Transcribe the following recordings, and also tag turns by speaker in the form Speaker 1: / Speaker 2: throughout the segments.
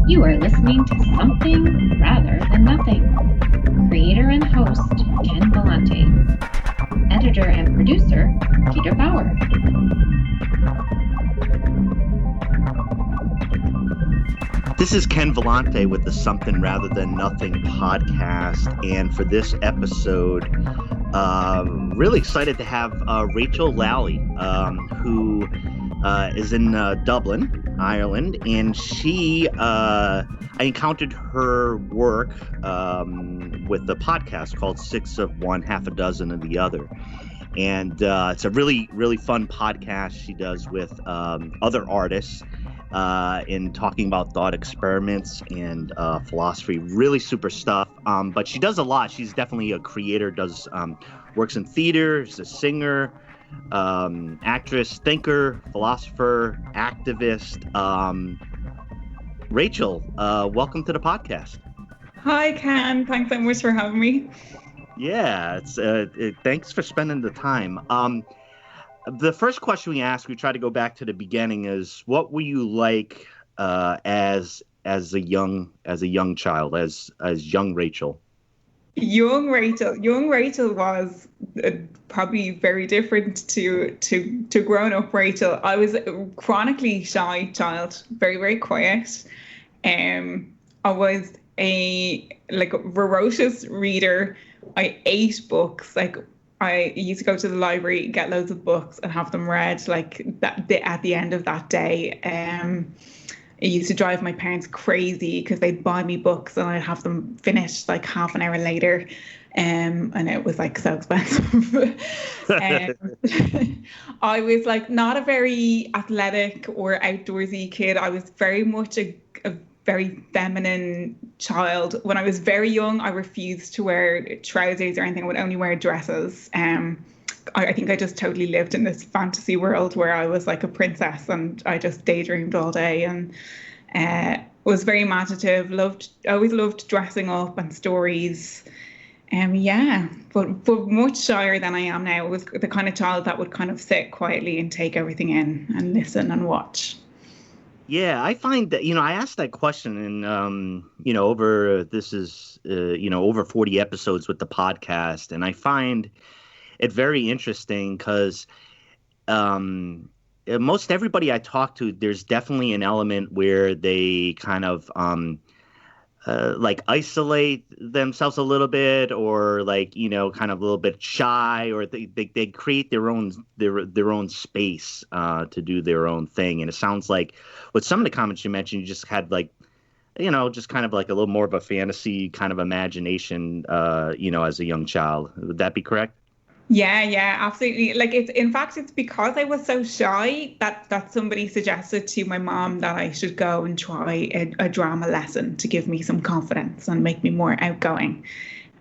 Speaker 1: You are listening to Something Rather Than Nothing. Creator and host, Ken Vellante. Editor and producer, Peter Bauer.
Speaker 2: This is Ken Vellante with the Something Rather Than Nothing podcast. And for this episode, really excited to have Rachel Lally, who is in Dublin, Ireland. And I encountered her work with the podcast called 6 of One, Half a Dozen of the Other. And it's a really, really fun podcast she does with other artists in talking about thought experiments and philosophy. Really super stuff. But she does a lot. She's definitely a creator, works in theater, she's a singer, actress, thinker, philosopher, activist. Rachel, welcome to the podcast.
Speaker 3: Hi, Ken. Thanks so much for having me.
Speaker 2: Yeah, thanks for spending the time. The first question we ask, we try to go back to the beginning, is what were you like as a young child, as young Rachel?
Speaker 3: Young Rachel was probably very different to grown up Rachel. I was a chronically shy child, very, very quiet. I was a ferocious reader. I ate books. I used to go to the library, get loads of books and have them read at the end of that day. It used to drive my parents crazy because they'd buy me books and I'd have them finished half an hour later. And it was so expensive. I was not a very athletic or outdoorsy kid. I was very much a very feminine child. When I was very young, I refused to wear trousers or anything. I would only wear dresses. I think I just totally lived in this fantasy world where I was like a princess and I just daydreamed all day and was very imaginative. Always loved dressing up and stories. But much shyer than I am now. I was the kind of child that would kind of sit quietly and take everything in and listen and watch.
Speaker 2: Yeah, I find that, I asked that question and, over 40 episodes with the podcast. And I find it very interesting because most everybody I talk to, there's definitely an element where they kind of isolate themselves a little bit or kind of a little bit shy, or they create their own space to do their own thing. And it sounds like with some of the comments you mentioned, you just had just kind of a little more of a fantasy kind of imagination, as a young child. Would that be correct?
Speaker 3: Yeah, absolutely. It's because I was so shy that somebody suggested to my mom that I should go and try a drama lesson to give me some confidence and make me more outgoing.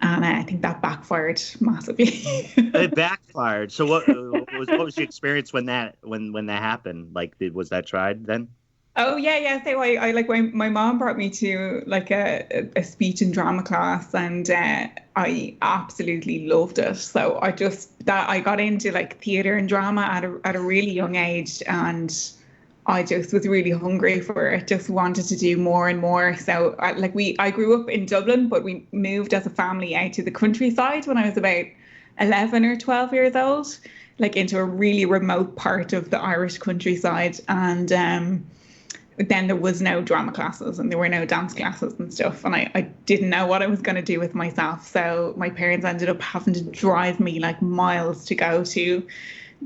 Speaker 3: And I think that backfired massively.
Speaker 2: It backfired. So what was your experience when that happened? Was that tried then?
Speaker 3: Oh yeah. So my mom brought me to a speech and drama class, and I absolutely loved it. So I got into theatre and drama at a really young age, and I just was really hungry for it. Just wanted to do more and more. So I grew up in Dublin, but we moved as a family out to the countryside when I was about 11 or 12 years old, into a really remote part of the Irish countryside, and then there was no drama classes and there were no dance classes and stuff. And I didn't know what I was going to do with myself. So my parents ended up having to drive me miles to go to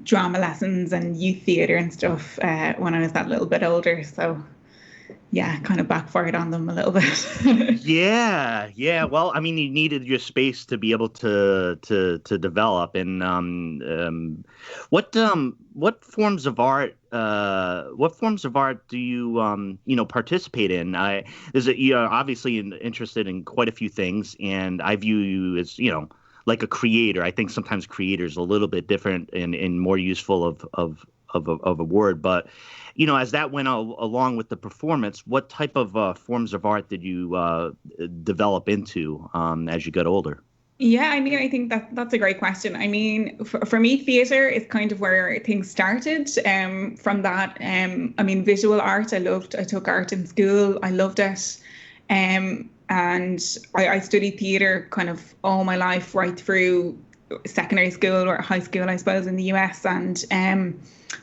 Speaker 3: drama lessons and youth theatre and stuff when I was that little bit older. So yeah, kind of backfired on them a little bit.
Speaker 2: Yeah. Well, I mean, you needed your space to be able to develop. And what forms of art do you participate in? You're obviously interested in quite a few things, and I view you as like a creator. I think sometimes creator is a little bit different and more useful of a word, but as that went along with the performance, what type of forms of art did you develop into as you got older?
Speaker 3: Yeah, I mean, I think that's a great question. I mean, for me, theatre is kind of where things started. From that, I mean, visual art, I took art in school. I loved it. And I studied theatre kind of all my life, right through secondary school or high school, I suppose, in the US. And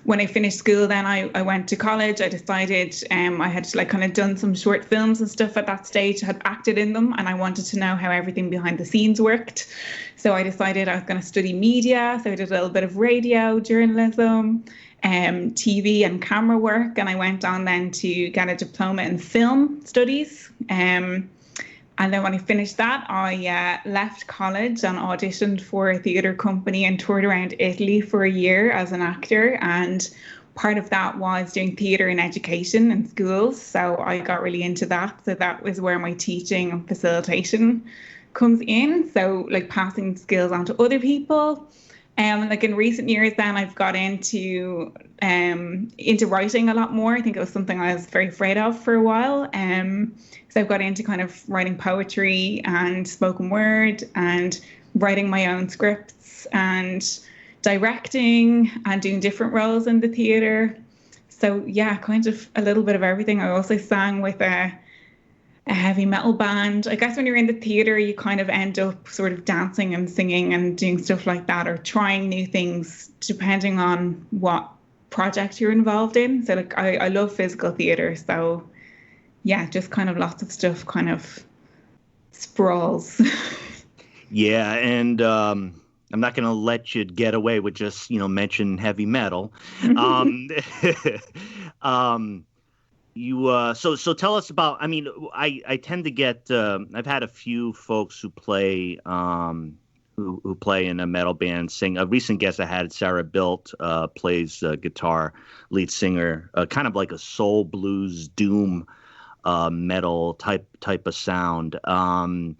Speaker 3: when I finished school, then I went to college. I decided I had like kind of done some short films and stuff at that stage, had acted in them, and I wanted to know how everything behind the scenes worked. So I decided I was going to study media. So I did a little bit of radio, journalism, TV and camera work. And I went on then to get a diploma in film studies. And then when I finished that, I left college and auditioned for a theatre company and toured around Italy for a year as an actor. And part of that was doing theatre in education in schools. So I got really into that. So that was where my teaching and facilitation comes in. So like passing skills on to other people. Like in recent years, then I've got into writing a lot more. I think it was something I was very afraid of for a while. So I've got into kind of writing poetry and spoken word and writing my own scripts and directing and doing different roles in the theatre. So yeah, kind of a little bit of everything. I also sang with a heavy metal band. I guess when you're in the theatre, you kind of end up sort of dancing and singing and doing stuff like that, or trying new things depending on what project you're involved in. So like I love physical theatre. So yeah, just kind of lots of stuff kind of sprawls.
Speaker 2: Yeah, and I'm not going to let you get away with just, mention heavy metal. So tell us about, I mean, I tend to get, I've had a few folks who play, who play in a metal band, sing. A recent guest I had, Sarah Bilt, plays guitar, lead singer, kind of like a soul blues doom metal type of sound. And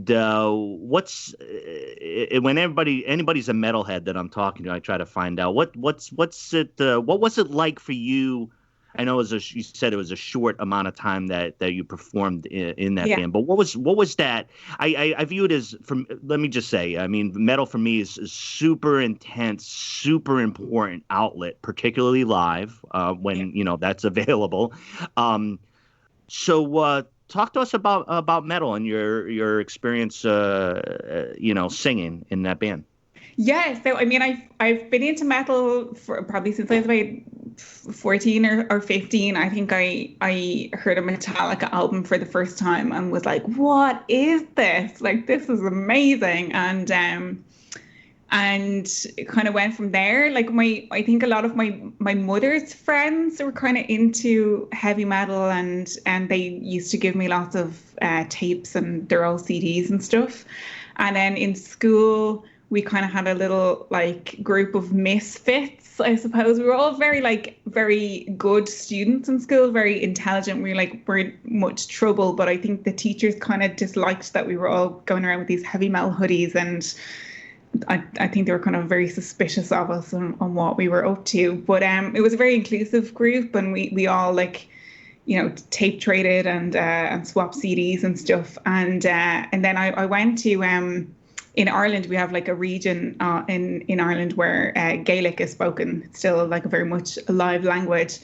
Speaker 2: what's when anybody's a metalhead that I'm talking to, I try to find out what was it like for you? I know you said it was a short amount of time that you performed in that band, but what was that? I view it as, let me just say, I mean, metal for me is super intense, super important outlet, particularly live when that's available. So talk to us about metal and your experience, singing in that band.
Speaker 3: Yeah, so I mean, I've been into metal for probably since I was about 14 or 15. I think I heard a Metallica album for the first time and was like, what is this? Like, this is amazing. And it kind of went from there. Like I think a lot of my mother's friends were kind of into heavy metal, and they used to give me lots of tapes and their old CDs and stuff. And then in school, we kind of had a little like group of misfits, I suppose. We were all very good students in school, very intelligent. We weren't much trouble, but I think the teachers kind of disliked that we were all going around with these heavy metal hoodies, and I think they were kind of very suspicious of us on what we were up to. But it was a very inclusive group, and we all tape traded and swapped CDs and stuff. And then I went to in Ireland, we have like a region in Ireland where Gaelic is spoken. It's still like a very much alive language.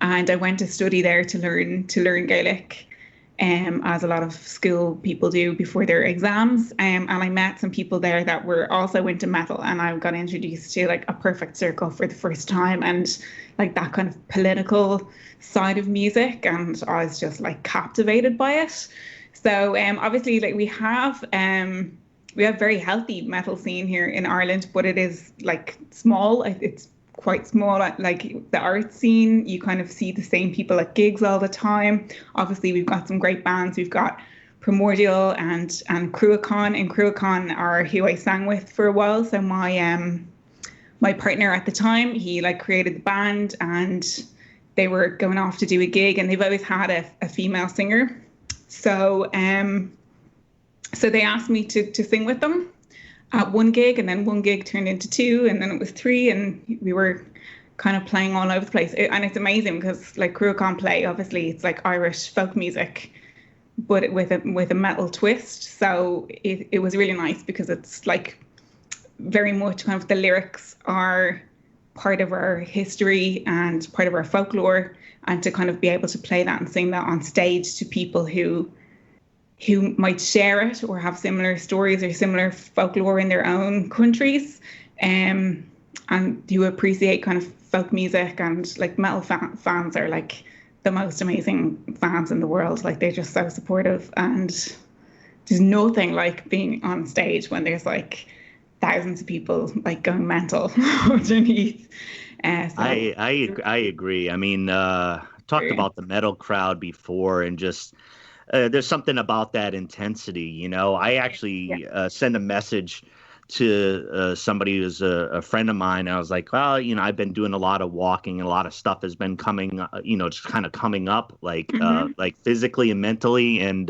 Speaker 3: And I went to study there to learn Gaelic, as a lot of school people do before their exams. And I met some people there that were also into metal, and I got introduced to like a perfect circle for the first time, and like that kind of political side of music. And I was just like captivated by it. So obviously like we have very healthy metal scene here in Ireland, but it is like small. It's quite small. Like the art scene, you kind of see the same people at gigs all the time. Obviously, we've got some great bands. We've got Primordial and Cruachan. And Cruachan are who I sang with for a while. So my partner at the time, he like created the band, and they were going off to do a gig, and they've always had a female singer. So So they asked me to sing with them at one gig, and then one gig turned into two, and then it was three, and we were kind of playing all over the place. And it's amazing because like Cruachan play, obviously it's like Irish folk music, but with a metal twist. So it was really nice because it's like very much kind of the lyrics are part of our history and part of our folklore, and to kind of be able to play that and sing that on stage to people who might share it or have similar stories or similar folklore in their own countries, and who appreciate kind of folk music. And like metal fans are like the most amazing fans in the world. Like they're just so supportive, and there's nothing like being on stage when there's like thousands of people like going mental underneath.
Speaker 2: I agree. I mean, talked about the metal crowd before, and just there's something about that intensity. You know, I actually send a message to somebody who's a friend of mine. I was like, well, you know, I've been doing a lot of walking, and a lot of stuff has been coming, just kind of coming up, like physically and mentally. And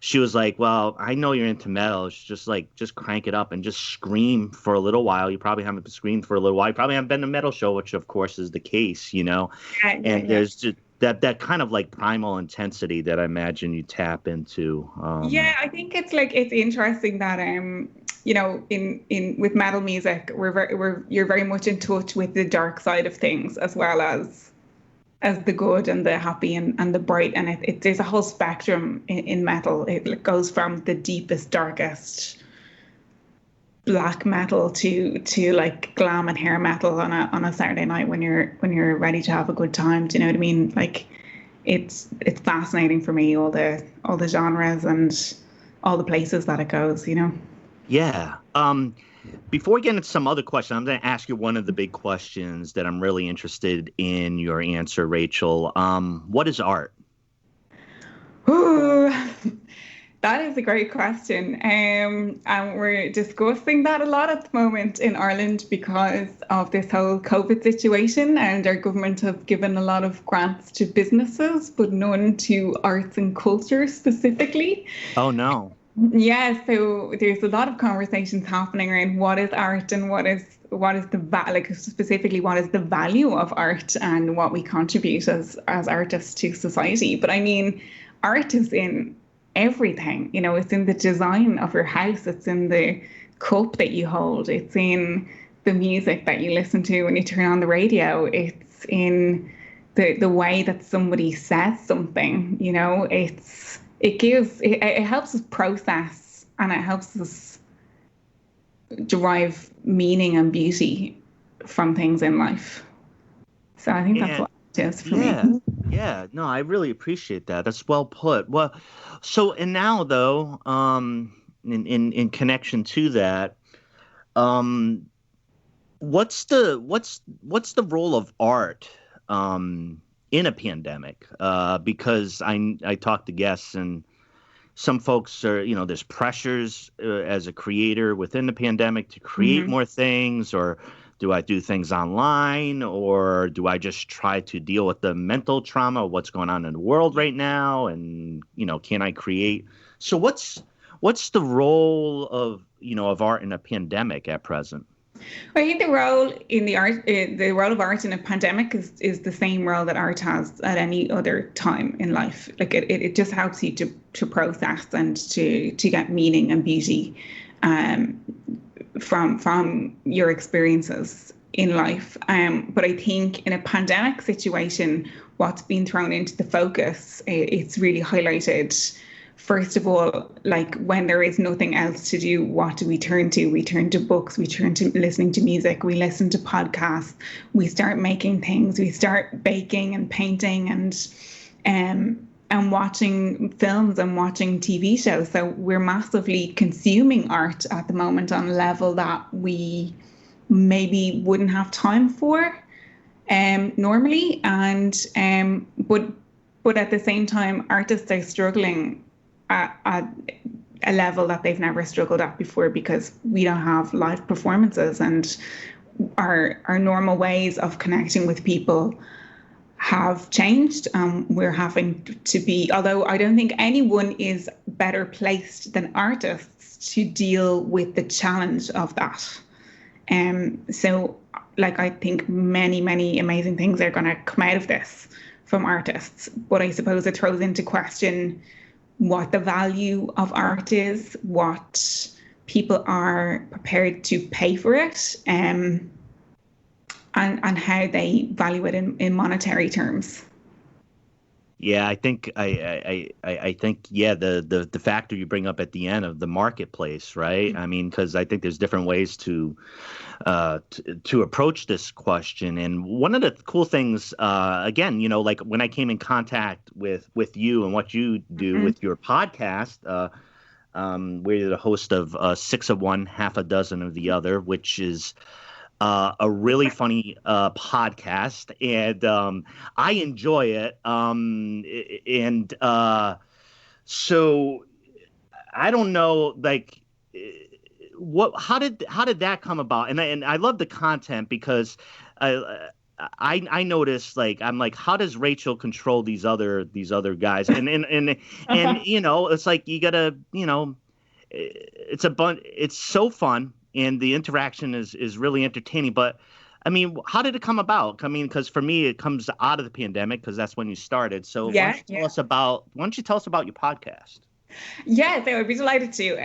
Speaker 2: she was like, well, I know you're into metal. It's just crank it up and just scream for a little while. You probably haven't screamed for a little while. You probably haven't been to a metal show, which of course is the case, you know. There's just that kind of like primal intensity that I imagine you tap into.
Speaker 3: I think it's interesting that you know, in with metal music, you're very much in touch with the dark side of things as well as the good and the happy and the bright. And there's a whole spectrum in metal. It goes from the deepest, darkest black metal to like glam and hair metal on a Saturday night when you're ready to have a good time. Do you know what I mean? Like it's fascinating for me, all the genres and all the places that it goes, you know.
Speaker 2: Yeah. Before we get into some other questions, I'm going to ask you one of the big questions that I'm really interested in your answer, Rachel. What is art?
Speaker 3: Ooh, that is a great question. And we're discussing that a lot at the moment in Ireland because of this whole COVID situation, and our government have given a lot of grants to businesses, but none to arts and culture specifically.
Speaker 2: Oh, no.
Speaker 3: Yeah, so there's a lot of conversations happening around what is art and what is specifically what is the value of art and what we contribute as artists to society. But I mean, art is in everything. You know, it's in the design of your house. It's in the cup that you hold. It's in the music that you listen to when you turn on the radio. It's in the way that somebody says something. You know, it helps us process, and it helps us derive meaning and beauty from things in life. So I think that's what it is for me.
Speaker 2: Yeah, no, I really appreciate that. That's well put. Well, so and now though, in connection to that, what's the role of art in a pandemic? Because I talk to guests, and some folks are, you know, there's pressures as a creator within the pandemic to create more things, or do I do things online, or do I just try to deal with the mental trauma of what's going on in the world right now? And, you know, can I create? So what's the role of art in a pandemic at present?
Speaker 3: I think the role of art in a pandemic is the same role that art has at any other time in life. Like it just helps you to process and to get meaning and beauty from your experiences in life. But I think in a pandemic situation, what's been thrown into the focus, it's really highlighted. First of all, like when there is nothing else to do, what do we turn to? We turn to books, we turn to listening to music, we listen to podcasts, we start making things, we start baking and painting and watching films and watching TV shows. So we're massively consuming art at the moment on a level that we maybe wouldn't have time for normally. And but at the same time, artists are struggling at a level that they've never struggled at before, because we don't have live performances, and our normal ways of connecting with people have changed. We're having to be, although I don't think anyone is better placed than artists to deal with the challenge of that. So like, I think many, many amazing things are going to come out of this from artists, but I suppose it throws into question what the value of art is, what people are prepared to pay for it, and how they value it in monetary terms.
Speaker 2: Yeah, I think I think the factor you bring up at the end of the marketplace, right? I mean, because I think there's different ways to approach this question. And one of the cool things, again, like when I came in contact with you and what you do with your podcast, we're the host of 6 of One, Half a Dozen of the Other, which is a really funny podcast, and I enjoy it. So I don't know, like, how did that come about? And I love the content because I noticed, like, I'm like, how does Rachel control these other guys? And it's like you gotta, it's so fun. And the interaction is really entertaining. But, I mean, how did it come about? I mean, because for me, it comes out of the pandemic because that's when you started. So why don't you tell us about your podcast?
Speaker 3: Yeah, so I'd be delighted to.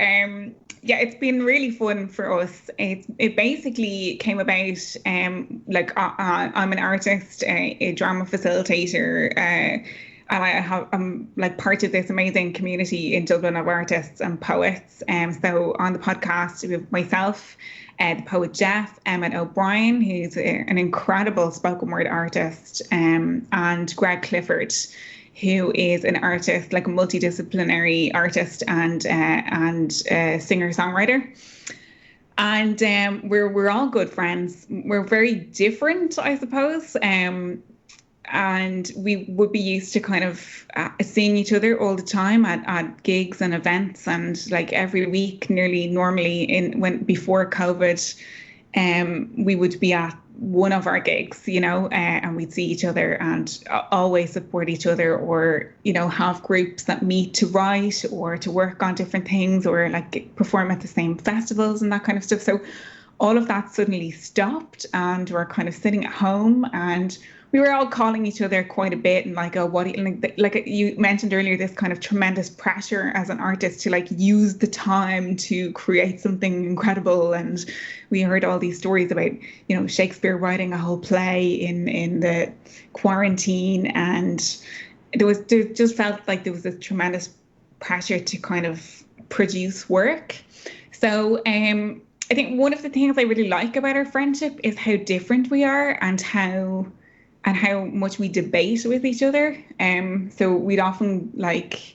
Speaker 3: It's been really fun for us. It basically came about, I'm an artist, a drama facilitator, and I'm like part of this amazing community in Dublin of artists and poets. So on the podcast, we have myself, the poet Jeff, Emmett O'Brien, who's an incredible spoken word artist, and Greg Clifford, who is an artist, like a multidisciplinary artist and singer-songwriter. And we're all good friends. We're very different, I suppose. And we would be used to kind of seeing each other all the time at gigs and events, and like every week, normally before COVID, we would be at one of our gigs, and we'd see each other and always support each other, or have groups that meet to write or to work on different things, or like perform at the same festivals and that kind of stuff. So all of that suddenly stopped, and we're kind of sitting at home, and we were all calling each other quite a bit, and like, oh, what do you, like you mentioned earlier, this kind of tremendous pressure as an artist to like use the time to create something incredible. And we heard all these stories about, Shakespeare writing a whole play in the quarantine, and there just felt like there was a tremendous pressure to kind of produce work. So I think one of the things I really like about our friendship is how different we are, and how much we debate with each other. So we'd often, like,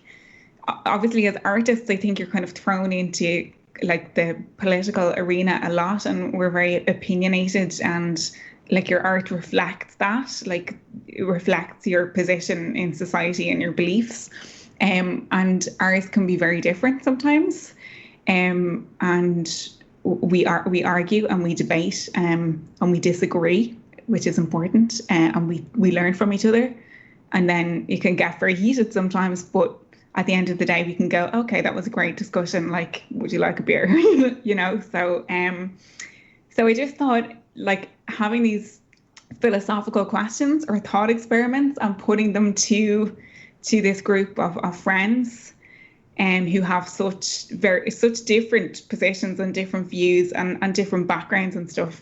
Speaker 3: obviously as artists, I think you're kind of thrown into like the political arena a lot, and we're very opinionated, and like your art reflects that, like it reflects your position in society and your beliefs. And ours can be very different sometimes. And we argue and we debate, and we disagree, which is important, and we learn from each other. And then it can get very heated sometimes, but at the end of the day, we can go, okay, that was a great discussion. Like, would you like a beer? So I just thought, like, having these philosophical questions or thought experiments and putting them to this group of friends, who have such different positions and different views and different backgrounds and stuff,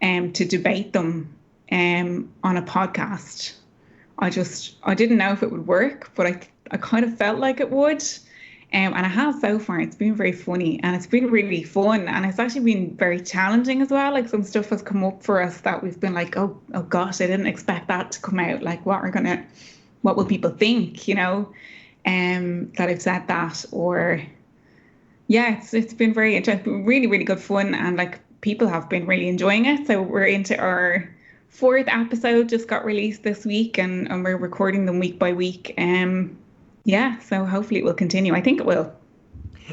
Speaker 3: to debate them on a podcast. I didn't know if it would work, but I kind of felt like it would. And it has so far. It's been very funny, and it's been really fun, and it's actually been very challenging as well. Like, some stuff has come up for us that we've been like, oh gosh, I didn't expect that to come out. Like, what will people think, that I've said that? Or it's been very interesting, really, really good fun, and like people have been really enjoying it. So we're into our 4th episode, just got released this week, and we're recording them week by week. So hopefully it will continue. I think it will.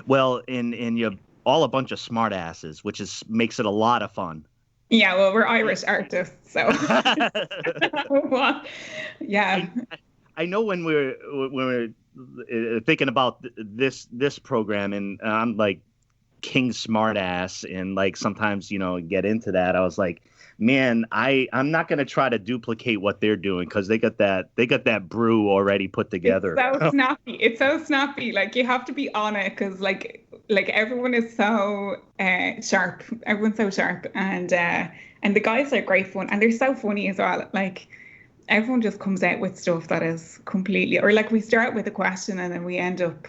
Speaker 2: Well, and you're all a bunch of smart asses, which makes it a lot of fun.
Speaker 3: Yeah, well, we're Irish artists, so yeah.
Speaker 2: I know when we're thinking about this program, and I'm like king smart ass, and like sometimes get into that. I was like, man, I'm not going to try to duplicate what they're doing because they got that brew already put together.
Speaker 3: It's so snappy. It's so snappy. Like you have to be on it because like everyone is so sharp. Everyone's so sharp, and the guys are great fun, and they're so funny as well. Like everyone just comes out with stuff that is completely, or like we start with a question and then we end up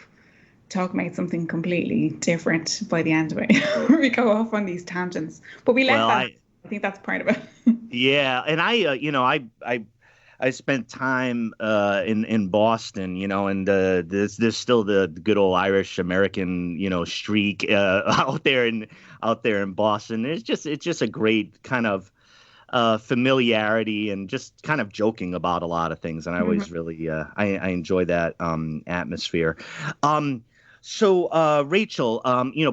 Speaker 3: talking about something completely different by the end of it. We go off on these tangents, but we let that. I think that's part of it.
Speaker 2: Yeah, and I spent time in Boston, and there's still the good old Irish American streak out there in Boston. It's just a great kind of familiarity and just kind of joking about a lot of things, and I always really I enjoy that atmosphere. So, Rachel,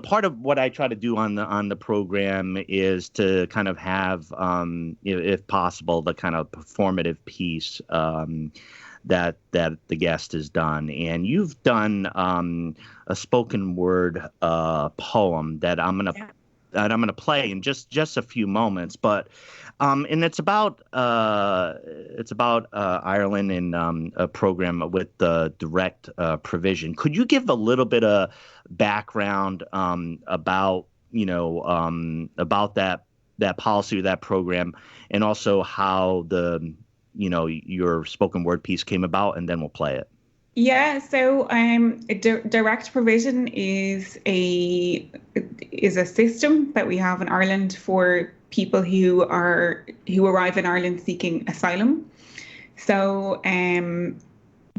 Speaker 2: part of what I try to do on the program is to kind of have, if possible, the kind of performative piece that the guest has done. And you've done a spoken word poem that I'm gonna play in just a few moments, but. And it's about Ireland and a program with the direct provision. Could you give a little bit of background about that policy or that program, and also how your spoken word piece came about, and then we'll play it.
Speaker 3: Yeah, so direct provision is a system that we have in Ireland for people who arrive in Ireland seeking asylum. So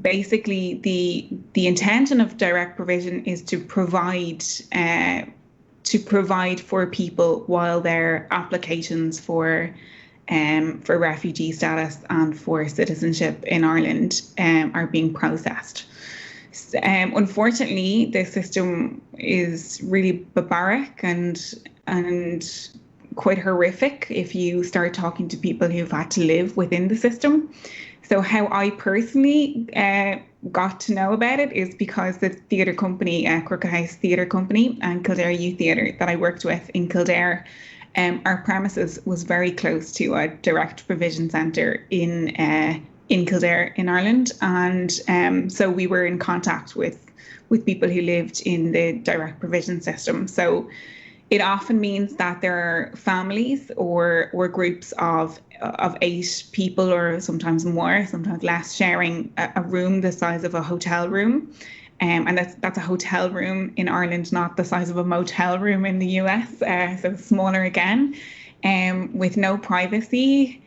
Speaker 3: basically the intention of direct provision is to provide for people while their applications for refugee status and for citizenship in Ireland are being processed. Unfortunately, the system is really barbaric and quite horrific if you start talking to people who've had to live within the system. So how I personally got to know about it is because the theatre company, Cruachan Theatre Company and Kildare Youth Theatre that I worked with in Kildare, our premises was very close to a direct provision centre in Kildare in Ireland. And so we were in contact with people who lived in the direct provision system. So it often means that there are families or groups of 8 people, or sometimes more, sometimes less, sharing a room the size of a hotel room. And that's a hotel room in Ireland, not the size of a motel room in the US, so smaller again, with no privacy,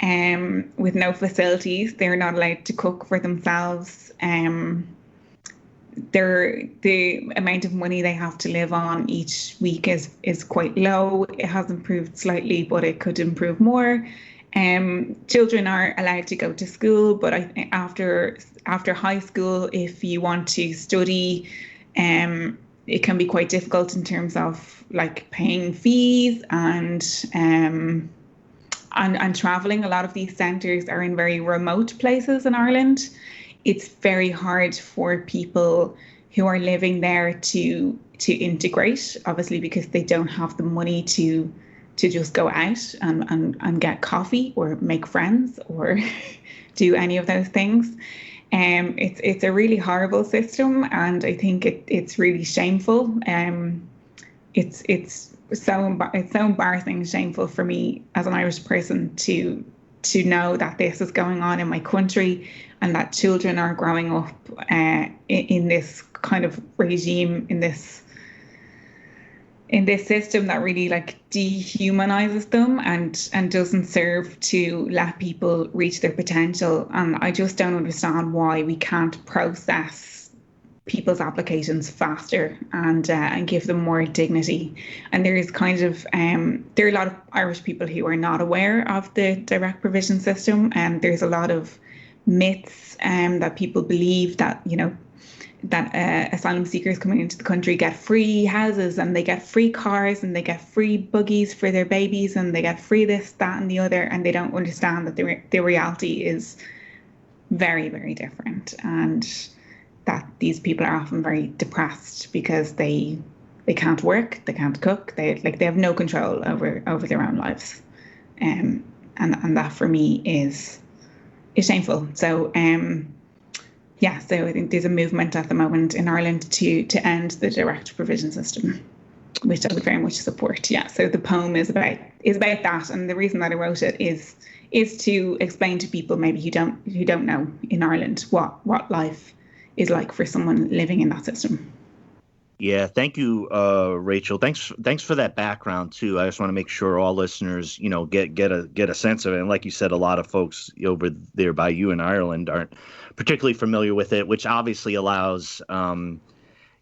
Speaker 3: with no facilities. They're not allowed to cook for themselves. The amount of money they have to live on each week is quite low. It has improved slightly, but it could improve more. Children are allowed to go to school, but after high school, if you want to study, it can be quite difficult in terms of like paying fees and traveling. A lot of these centres are in very remote places in Ireland. It's very hard for people who are living there to integrate, obviously, because they don't have the money to just go out and get coffee or make friends or do any of those things. It's a really horrible system, and I think it's really shameful. It's so embarrassing and shameful for me as an Irish person to know that this is going on in my country, and that children are growing up in this kind of regime, in this system that really like dehumanizes them and doesn't serve to let people reach their potential. And I just don't understand why we can't process people's applications faster and give them more dignity. And there is kind of there are a lot of Irish people who are not aware of the direct provision system, and there's a lot of myths that people believe that that asylum seekers coming into the country get free houses and they get free cars and they get free buggies for their babies and they get free this, that and the other, and they don't understand that the reality is very, very different, and that these people are often very depressed because they can't work, they can't cook, they have no control over their own lives. and that for me is shameful. So so I think there's a movement at the moment in Ireland to end the direct provision system, which I would very much support. Yeah, so the poem is about that, and the reason that I wrote it is to explain to people maybe who don't know in Ireland what life is like for someone living in that system.
Speaker 2: Yeah, thank you, Rachel. Thanks for that background too. I just want to make sure all listeners, get a sense of it. And like you said, a lot of folks over there by you in Ireland aren't particularly familiar with it, which obviously allows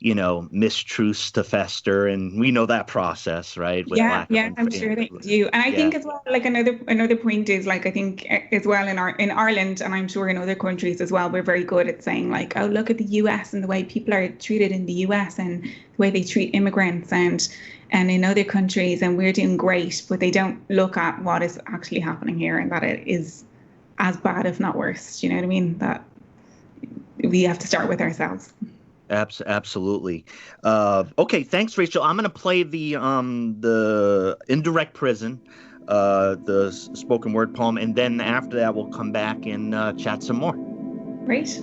Speaker 2: mistruths to fester, and we know that process, right?
Speaker 3: I'm sure they do. And I think as well, like another point is, like, I think as well in Ireland, and I'm sure in other countries as well, we're very good at saying, like, oh, look at the US and the way people are treated in the US and the way they treat immigrants and in other countries, and we're doing great, but they don't look at what is actually happening here, and that it is as bad, if not worse. Do you know what I mean? That we have to start with ourselves.
Speaker 2: Absolutely. Okay, thanks, Rachel. I'm going to play the Indirect Prison, the spoken word poem, and then after that we'll come back and chat some more.
Speaker 3: Great.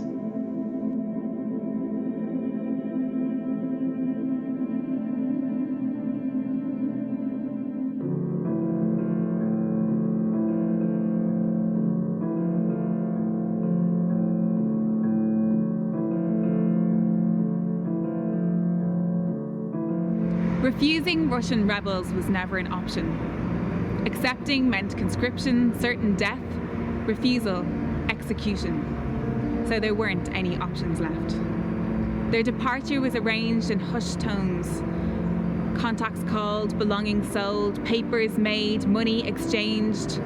Speaker 4: Refusing Russian rebels was never an option. Accepting meant conscription, certain death, refusal, execution. So there weren't any options left. Their departure was arranged in hushed tones. Contacts called, belongings sold, papers made, money exchanged.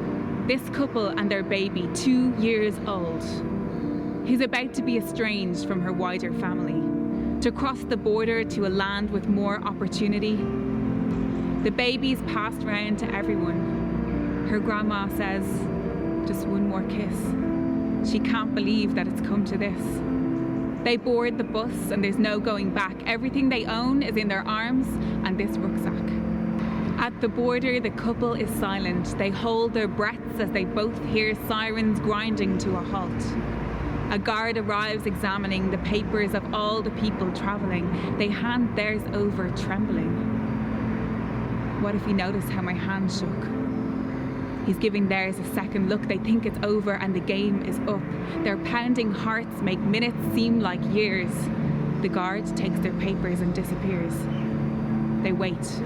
Speaker 4: This couple and their baby, 2 years old, who's about to be estranged from her wider family, to cross the border to a land with more opportunity. The baby's passed round to everyone. Her grandma says, just one more kiss. She can't believe that it's come to this. They board the bus and there's no going back. Everything they own is in their arms and this rucksack. At the border, the couple is silent. They hold their breaths as they both hear sirens grinding to a halt. A guard arrives examining the papers of all the people travelling. They hand theirs over, trembling. What if he noticed how my hand shook? He's giving theirs a second look. They think it's over and the game is up. Their pounding hearts make minutes seem like years. The guard takes their papers and disappears. They wait,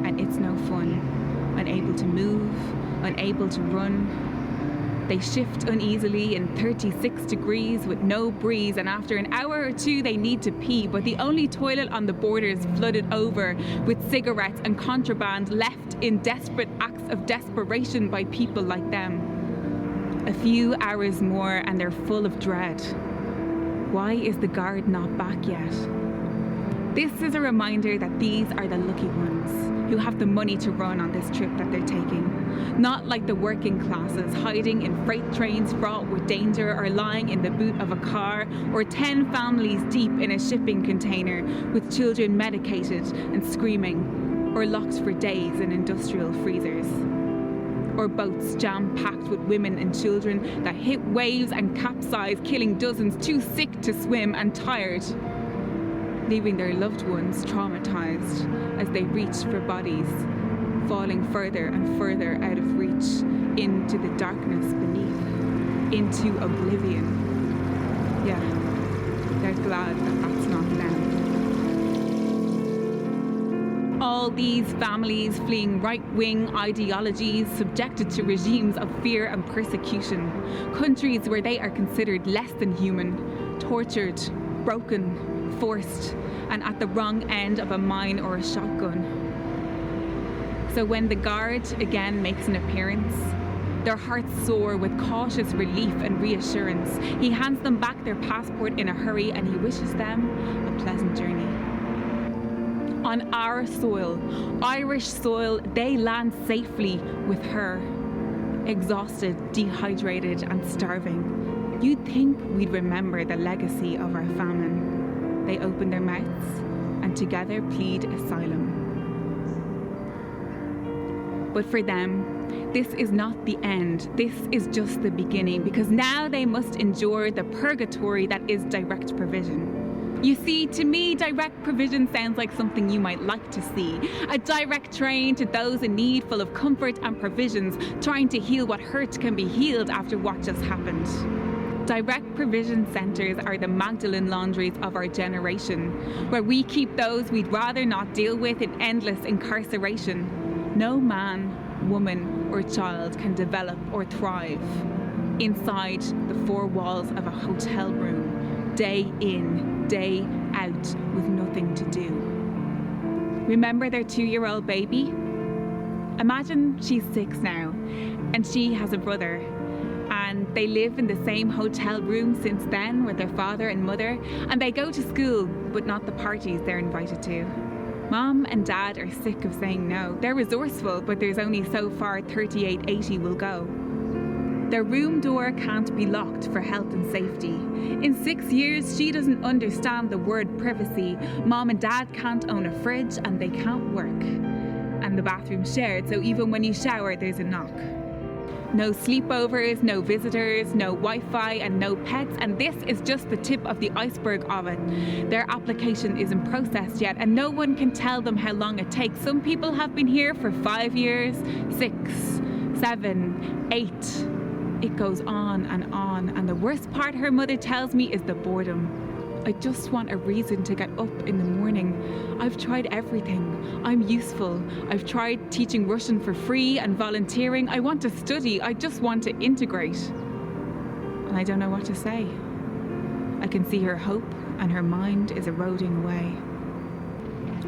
Speaker 4: and it's no fun. Unable to move, unable to run. They shift uneasily in 36 degrees with no breeze, and after an hour or two they need to pee, but the only toilet on the border is flooded over with cigarettes and contraband left in desperate acts of desperation by people like them. A few hours more and they're full of dread. Why is the guard not back yet? This is a reminder that these are the lucky ones who have the money to run on this trip that they're taking. Not like the working classes hiding in freight trains fraught with danger, or lying in the boot of a car, or 10 families deep in a shipping container with children medicated and screaming, or locked for days in industrial freezers. Or boats jam-packed with women and children that hit waves and capsize, killing dozens too sick to swim and tired, leaving their loved ones traumatized as they reach for bodies, falling further and further out of reach into the darkness beneath, into oblivion. Yeah, they're glad that that's not them. All these families fleeing right-wing ideologies, subjected to regimes of fear and persecution, countries where they are considered less than human, tortured, broken, forced, and at the wrong end of a mine or a shotgun. So when the guard again makes an appearance, their hearts soar with cautious relief and reassurance. He hands them back their passport in a hurry and he wishes them a pleasant journey. On our soil, Irish soil, they land safely with her, exhausted, dehydrated and starving. You'd think we'd remember the legacy of our famine. They open their mouths and together plead asylum. But for them, This is not the end. This is just the beginning, because now they must endure the purgatory that is direct provision. You see, to me, direct provision sounds like something you might like to see. A direct train to those in need, full of comfort and provisions, trying to heal what hurt can be healed after what just happened. Direct provision centres are the Magdalene laundries of our generation, where we keep those we'd rather not deal with in endless incarceration. No man, woman or child can develop or thrive inside the four walls of a hotel room, day in, day out, with nothing to do. Remember their 2-year-old baby? Imagine she's 6 now, and she has a brother, and they live in the same hotel room since then with their father and mother, and they go to school, but not the parties they're invited to. Mom and Dad are sick of saying no. They're resourceful, but there's only so far 3880 will go. Their room door can't be locked for health and safety. In 6 years, she doesn't understand the word privacy. Mom and Dad can't own a fridge, and they can't work. And the bathroom's shared, so even when you shower, there's a knock. No sleepovers, no visitors, no Wi-Fi, and no pets, and this is just the tip of the iceberg of it. Their application isn't processed yet, and no one can tell them how long it takes. Some people have been here for 5 years, 6, 7, 8. It goes on, and the worst part, her mother tells me, is the boredom. I just want a reason to get up in the morning. I've tried everything. I'm useful. I've tried teaching Russian for free and volunteering. I want to study. I just want to integrate. And I don't know what to say. I can see her hope, and her mind is eroding away.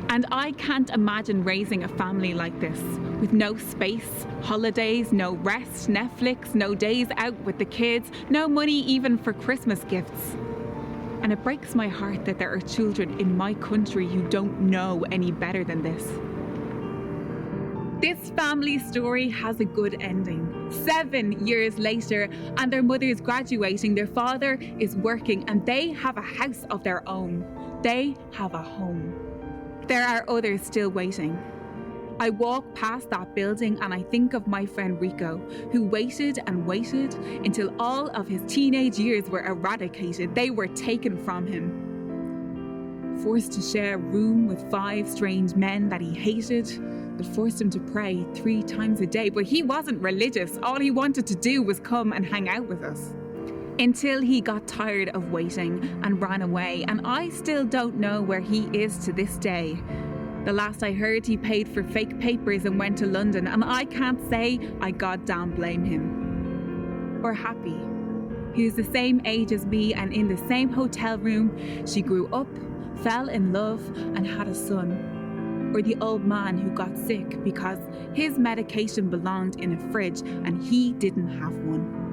Speaker 4: And I can't imagine raising a family like this, with no space, holidays, no rest, Netflix, no days out with the kids, no money even for Christmas gifts. And it breaks my heart that there are children in my country who don't know any better than this. This family story has a good ending. 7 years later, and their mother is graduating, their father is working, and they have a house of their own. They have a home. There are others still waiting. I walk past that building and I think of my friend Rico, who waited and waited until all of his teenage years were eradicated. They were taken from him. Forced to share a room with 5 strange men that he hated, that forced him to pray 3 times a day. But he wasn't religious. All he wanted to do was come and hang out with us. Until he got tired of waiting and ran away. And I still don't know where he is to this day. The last I heard, he paid for fake papers and went to London, and I can't say I goddamn blame him. Or Happy, who's the same age as me and in the same hotel room. She grew up, fell in love, and had a son. Or the old man who got sick because his medication belonged in a fridge and he didn't have one.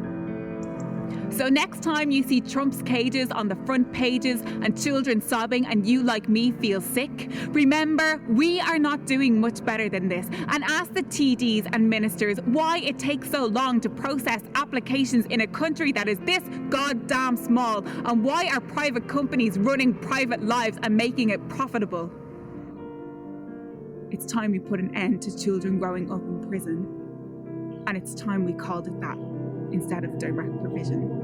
Speaker 4: So next time you see Trump's cages on the front pages and children sobbing and you, like me, feel sick, remember, we are not doing much better than this. And ask the TDs and ministers why it takes so long to process applications in a country that is this goddamn small, and why are private companies running private lives and making it profitable. It's time we put an end to children growing up in prison. And it's time we called it that instead of direct provision.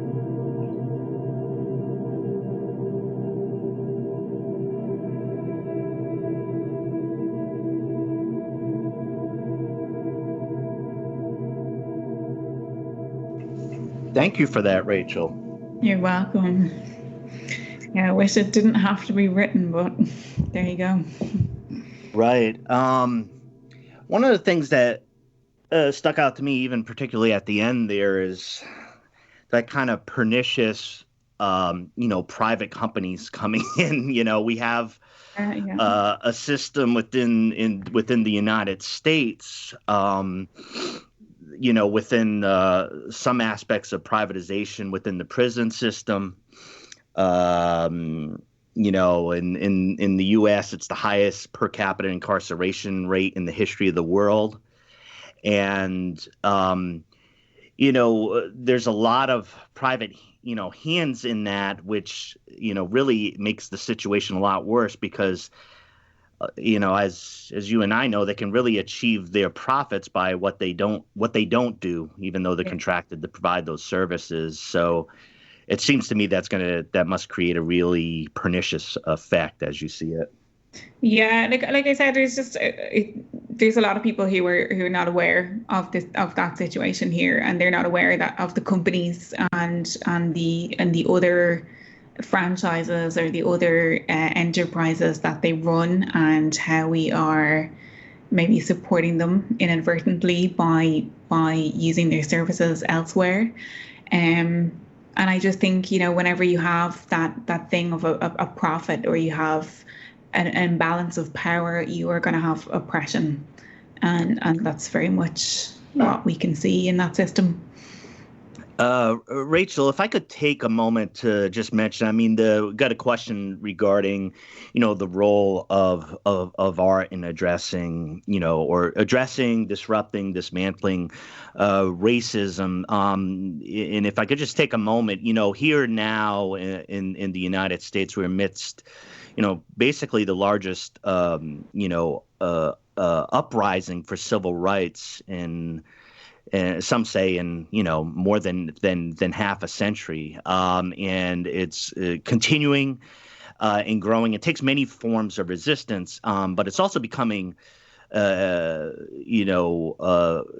Speaker 2: Thank you for that, Rachel.
Speaker 3: You're welcome. Yeah, I wish it didn't have to be written, but there you go.
Speaker 2: Right. One of the things that stuck out to me, even particularly at the end there, is that kind of pernicious, private companies coming in. We have a system within the United States, within some aspects of privatization within the prison system. In the U.S., it's the highest per capita incarceration rate in the history of the world. And, there's a lot of private, hands in that, which, really makes the situation a lot worse because as you and I know, they can really achieve their profits by what they don't do, even though they're contracted to provide those services. So it seems to me that must create a really pernicious effect as you see it.
Speaker 3: Yeah, like I said, there's a lot of people who are not aware of that situation here, and they're not aware of the companies and the other franchises or the other enterprises that they run, and how we are maybe supporting them inadvertently by using their services elsewhere. And I just think, whenever you have that thing of a profit, or you have an imbalance of power, you are going to have oppression, and that's very much what we can see in that system.
Speaker 2: Rachel, if I could take a moment to just mention, got a question regarding, the role of art in addressing, disrupting, dismantling racism. And if I could just take a moment, here now in the United States, we're amidst, basically the largest, uprising for civil rights in some say in more than half a century, and it's continuing and growing. It takes many forms of resistance, but it's also becoming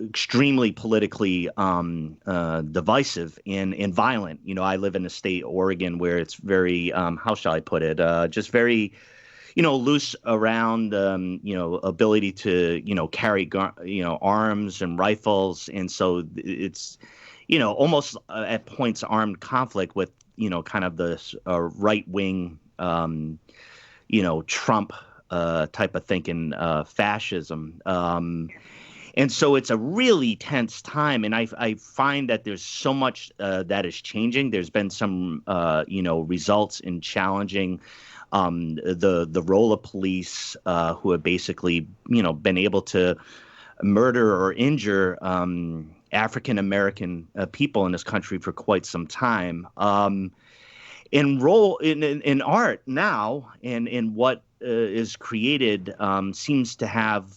Speaker 2: extremely politically divisive and violent. I live in the state Oregon, where it's very how shall I put it, just very loose around, ability to, carry, arms and rifles. And so it's, almost at points armed conflict with, kind of the right wing, Trump type of thinking, fascism. And so it's a really tense time. And I find that there's so much that is changing. There's been some, results in challenging the role of police, who have basically, been able to murder or injure African American people in this country for quite some time. In art now, and in what is created, seems to have,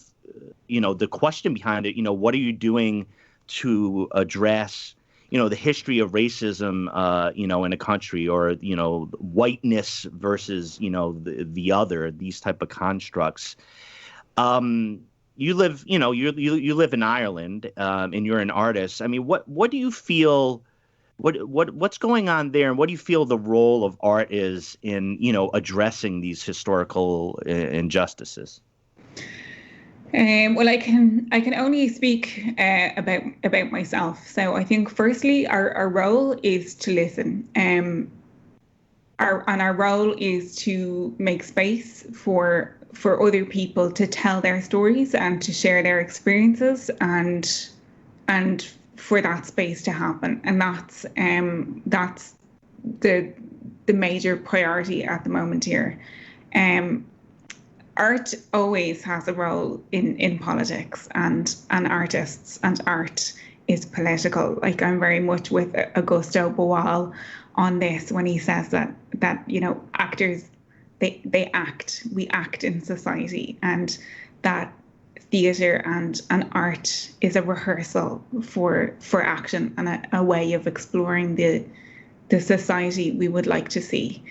Speaker 2: the question behind it. What are you doing to address the history of racism, in a country, or, whiteness versus, the other, these type of constructs. You live, you live in Ireland, and you're an artist. What do you feel, what's going on there, and what do you feel the role of art is in, addressing these historical injustices?
Speaker 3: Well, I can only speak about myself. So I think firstly, our role is to listen. Our role is to make space for other people to tell their stories and to share their experiences, and for that space to happen. And that's the major priority at the moment here. Art always has a role in politics, and artists and art is political. Like, I'm very much with Augusto Boal on this when he says that actors, we act in society, and that theatre and art is a rehearsal for action, and a way of exploring the society we would like to see.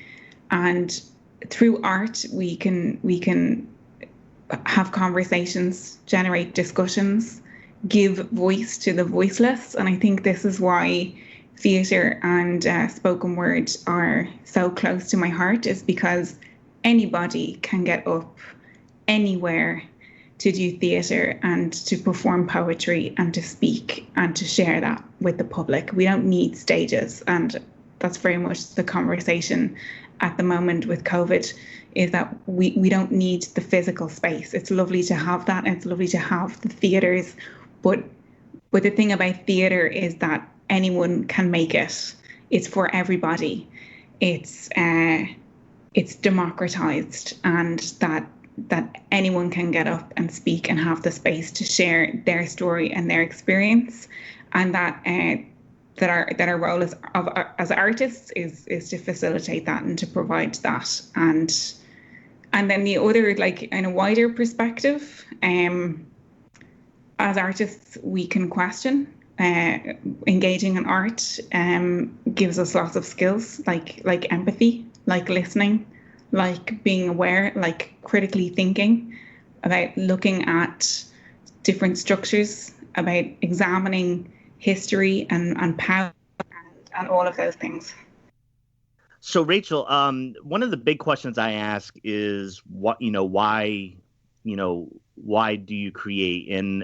Speaker 3: And through art, we can have conversations, generate discussions, give voice to the voiceless. And I think this is why theatre and spoken word are so close to my heart, is because anybody can get up anywhere to do theatre and to perform poetry and to speak and to share that with the public. We don't need stages, and that's very much the conversation at the moment with COVID, is that we don't need the physical space. It's lovely to have that, and it's lovely to have the theatres, but the thing about theatre is that anyone can make it. It's for everybody. It's democratized, and that anyone can get up and speak and have the space to share their story and their experience, and that our role as artists is to facilitate that and to provide that. And And then the other, like in a wider perspective, as artists, we can question. Engaging in art gives us lots of skills, like empathy, like listening, like being aware, like critically thinking, about looking at different structures, about examining history and power and all of those things.
Speaker 2: So Rachel, one of the big questions I ask is why do you create? And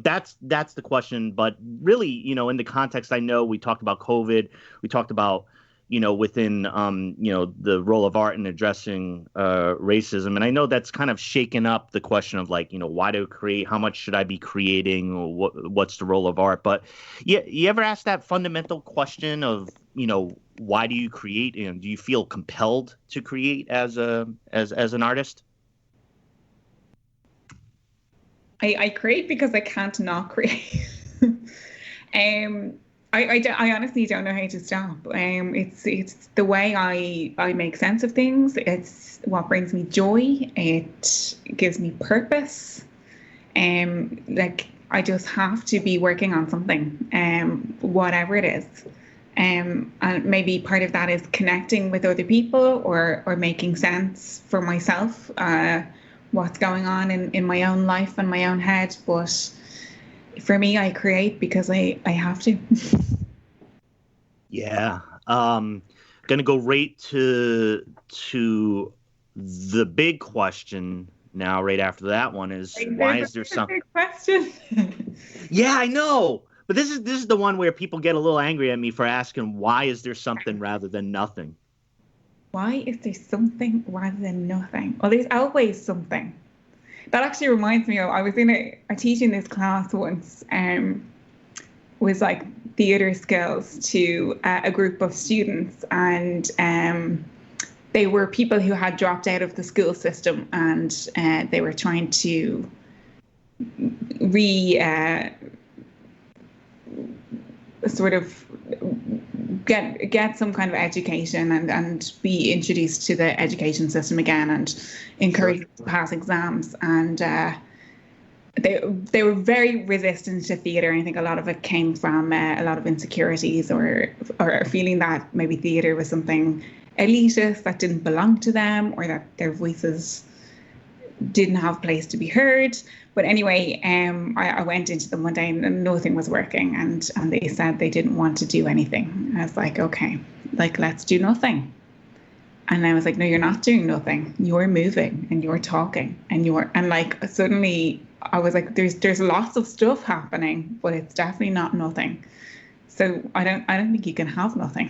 Speaker 2: that's the question. But really, in the context, I know we talked about COVID, we talked about within the role of art in addressing racism, and I know that's kind of shaken up the question of why to create, how much should I be creating, or what's the role of art? But you ever ask that fundamental question of why do you create, and do you feel compelled to create as an artist?
Speaker 3: I create because I can't not create. I honestly don't know how to stop. It's the way I make sense of things. It's what brings me joy. It gives me purpose. I just have to be working on something, whatever it is. And maybe part of that is connecting with other people or making sense for myself, what's going on in my own life and my own head. But for me, I create because I have to.
Speaker 2: Yeah. Gonna go right to the big question now. Right after that one is, why is there something?
Speaker 3: Big question.
Speaker 2: Yeah, I know. But this is the one where people get a little angry at me for asking, why is there something rather than nothing?
Speaker 3: Why is there something rather than nothing? Well, there's always something. That actually reminds me of, I was in a teaching this class once, was like theatre skills to a group of students, and they were people who had dropped out of the school system, and they were trying to sort of get some kind of education and be introduced to the education system again, and encouraged to pass exams. And they were very resistant to theatre. I think a lot of it came from a lot of insecurities or a feeling that maybe theatre was something elitist that didn't belong to them, or that their voices didn't have a place to be heard. But anyway, I went into them one day and nothing was working, and they said they didn't want to do anything. I was like, okay, let's do nothing. And I was like, no, you're not doing nothing. You're moving and you're talking and suddenly I was like, there's lots of stuff happening, but it's definitely not nothing. So I don't think you can have nothing.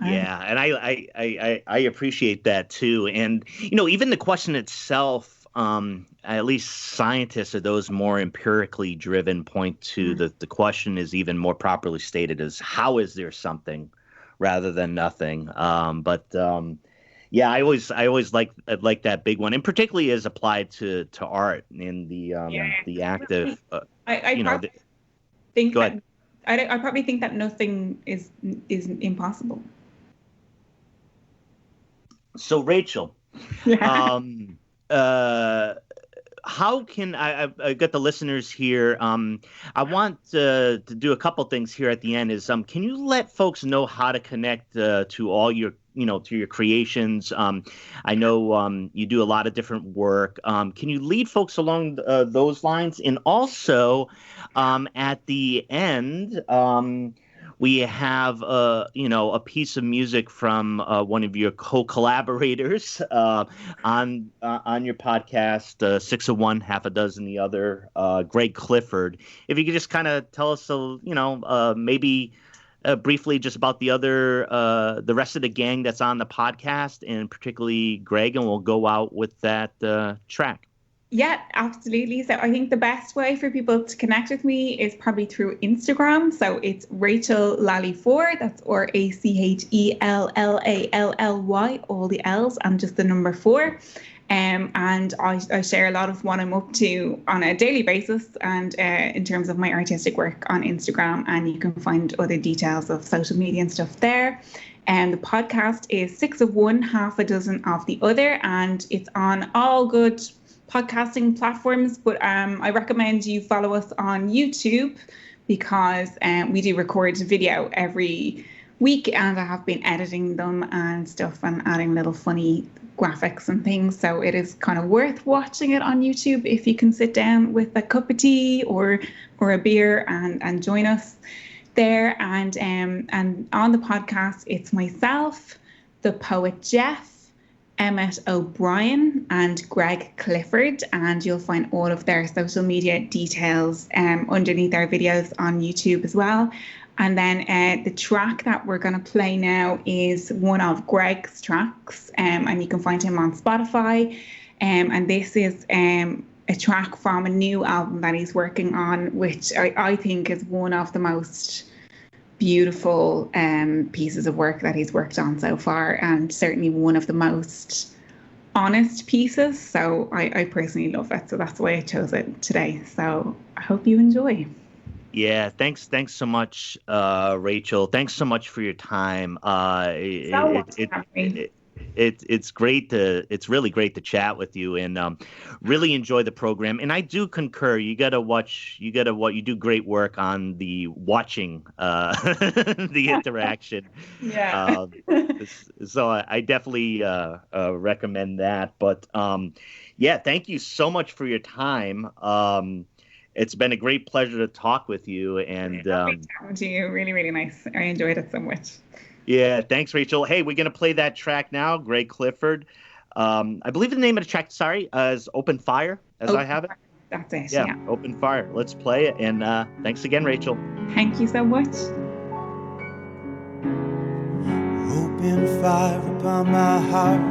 Speaker 2: Yeah, and I appreciate that too. And even the question itself, at least scientists or those more empirically driven point to the question is even more properly stated as, how is there something rather than nothing? Yeah, I always like that big one, and particularly as applied to art in the active.
Speaker 3: I probably think that nothing is impossible.
Speaker 2: So Rachel, how can I got the listeners here? I want to do a couple things here at the end. Is can you let folks know how to connect to all your to your creations? I know you do a lot of different work. Can you lead folks along those lines? And also, at the end, we have a piece of music from one of your co-collaborators on your podcast, 6 of one, half a dozen the other, Greg Clifford. If you could just kind of tell us, maybe briefly just about the rest of the gang that's on the podcast, and particularly Greg, and we'll go out with that track.
Speaker 3: Yeah, absolutely. So I think the best way for people to connect with me is probably through Instagram. So it's Rachel Lally 4. That's RACHELLALLY, all the L's and just the number 4. And I share a lot of what I'm up to on a daily basis, and in terms of my artistic work on Instagram. And you can find other details of social media and stuff there. And the podcast is 6 of one, half a dozen of the other, and it's on all good podcasting platforms. But I recommend you follow us on YouTube, because we do record video every week, and I have been editing them and stuff and adding little funny graphics and things. So it is kind of worth watching it on YouTube if you can sit down with a cup of tea or a beer and join us there. And on the podcast, it's myself, the poet Jeff, Emmett O'Brien, and Greg Clifford, and you'll find all of their social media details underneath our videos on YouTube as well. And then the track that we're going to play now is one of Greg's tracks, and you can find him on Spotify. And this is a track from a new album that he's working on, which I think is one of the most beautiful pieces of work that he's worked on so far, and certainly one of the most honest pieces. So I personally love it. So that's why I chose it today. So I hope you enjoy.
Speaker 2: Yeah, thanks so much, Rachel. Thanks so much for your time. It's really great to chat with you, and really enjoy the program. And I do concur. You do great work on the watching, the interaction.
Speaker 3: Yeah.
Speaker 2: So I definitely recommend that. But yeah, thank you so much for your time. It's been a great pleasure to talk with you, and
Speaker 3: talking to you. Really, really nice. I enjoyed it so much.
Speaker 2: Yeah, thanks, Rachel. Hey, we're gonna play that track now. Greg Clifford. I believe the name of the track, is Open Fire, I have it.
Speaker 3: That's it.
Speaker 2: Yeah, Open Fire. Let's play it. And thanks again, Rachel.
Speaker 3: Thank you so much.
Speaker 5: Open fire upon my heart,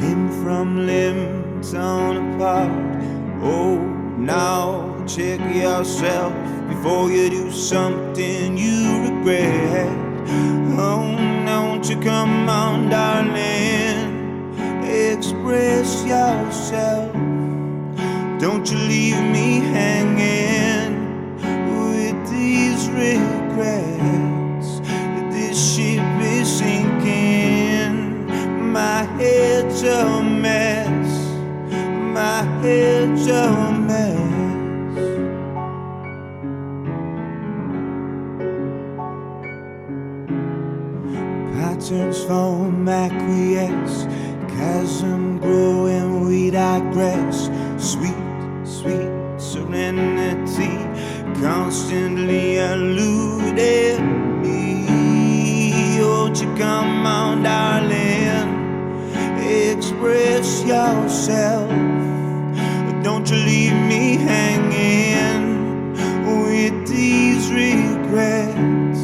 Speaker 5: limb from limb torn apart. Oh, now check yourself before you do something you regret. Oh, won't you come on, darling, express yourself. Don't you leave me hanging with these regrets. This ship is sinking, my head's a mess, my head's a mess. Patterns form, acquiesce, chasm growing, we digress. Sweet, sweet serenity constantly eluded me. Won't you come on, darling, express yourself. Don't you leave me hanging with these regrets.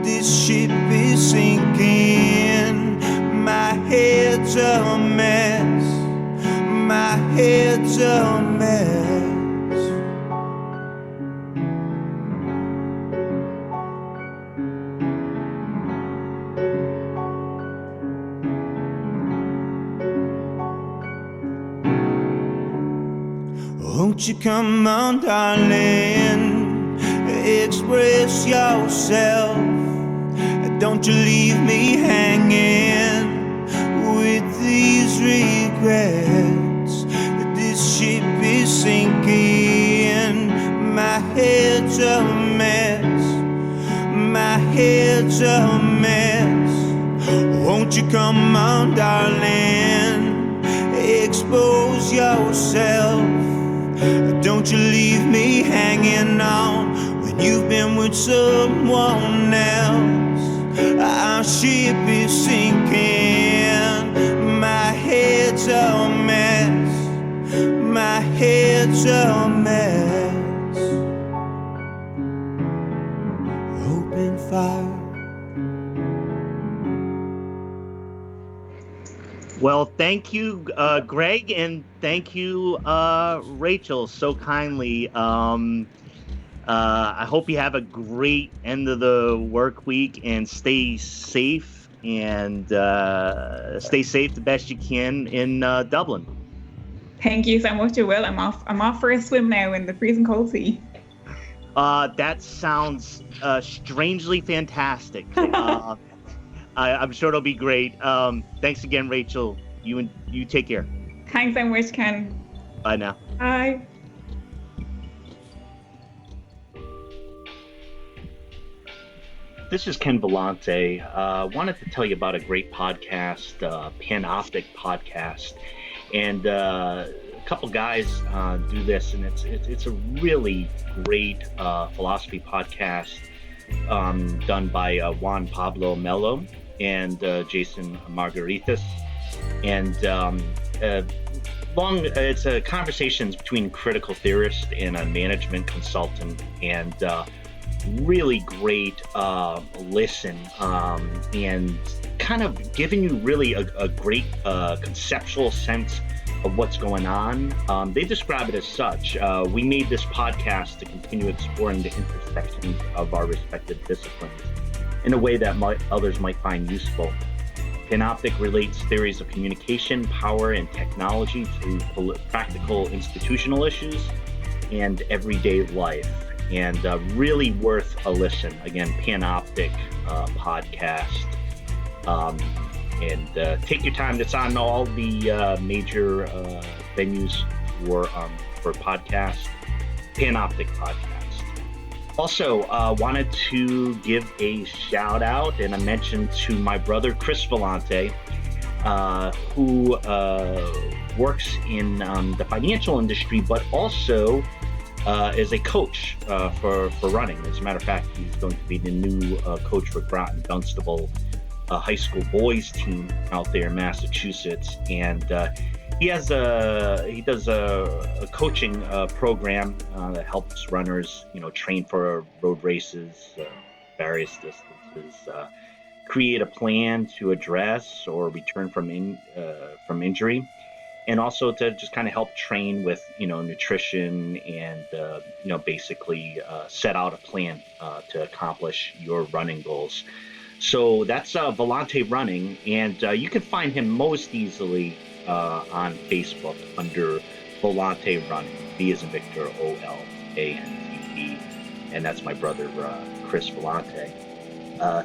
Speaker 5: This ship is sinking, my head's a mess, my head's a mess. Won't you come on, darling, express yourself. Don't you leave me hanging with these regrets. This ship is sinking, my head's a mess, my head's a mess. Won't you come on, darling, expose yourself. Don't you leave me hanging on when you've been with someone else. Our ship is sinking, my head's a mess, my head's a mess. Open fire.
Speaker 2: Well, thank you, Greg, and thank you, Rachel, so kindly. I hope you have a great end of the work week, and stay safe, and stay safe the best you can in Dublin.
Speaker 3: Thank you so much. I will. I'm off for a swim now in the freezing cold sea.
Speaker 2: That sounds strangely fantastic. I'm sure it'll be great. Thanks again, Rachel. You take care.
Speaker 3: Thanks so much, Ken.
Speaker 2: Bye now.
Speaker 3: Bye.
Speaker 2: This is Ken Vellante. Wanted to tell you about a great podcast, Panoptic Podcast, and a couple guys do this, and it's a really great philosophy podcast done by Juan Pablo Melo and Jason Margaritas, and it's a conversations between critical theorist and a management consultant, and really great listen, and kind of giving you really a great conceptual sense of what's going on. They describe it as such. We made this podcast to continue exploring the intersections of our respective disciplines in a way that others might find useful. Panoptic relates theories of communication, power, and technology to practical institutional issues and everyday life. And really worth a listen. Again, Panoptic Podcast. And take your time. It's on all the major venues for podcast. Panoptic Podcast. Also, wanted to give a shout out and a mention to my brother Chris Vellante, who works in the financial industry, but also is a coach for running. As a matter of fact, he's going to be the new coach for Groton Dunstable high school boys team out there in Massachusetts, and he does a coaching program that helps runners, train for road races, various distances, create a plan to address or return from injury, and also to just kind of help train with, nutrition and, basically set out a plan to accomplish your running goals. So that's Vellante Running, and you can find him most easily on Facebook under Vellante Running, V as in Victor, O-L-A-N-T-E, and that's my brother, Chris Vellante.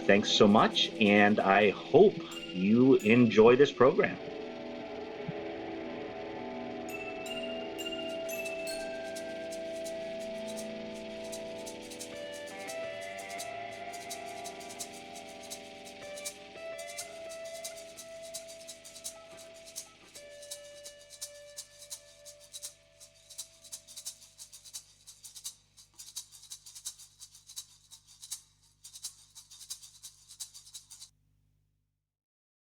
Speaker 2: Thanks so much, and I hope you enjoy this program.